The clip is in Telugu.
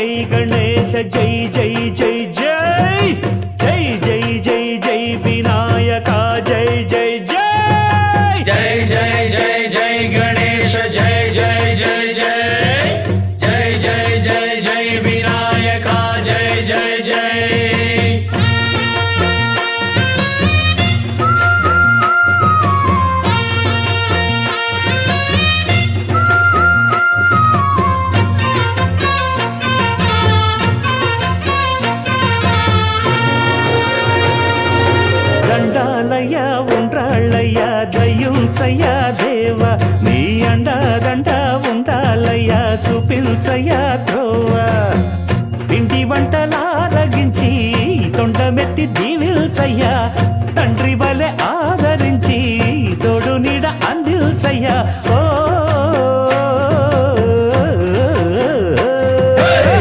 జై గణేశ జై జై జై జై జై జై జై జై వినాయక జై జై జై జై జై జై జై గణేశ జై జై జై జై జై జై జై జై వినాయక జై జై జై దండాలయ్యా ఉండ్రాళ్ళయ్యా దయ్యుంచయ్యా దేవ నీ అండాదండ ఉండాలయ్యా చూపించయ్యా త్రోవ ఇంటి వంటలారగించి తొండమెత్తి దీవిల్చయ్యా తండ్రి వలె ఆదరించి తోడు నీడ అందిల్చయ్యా ఓ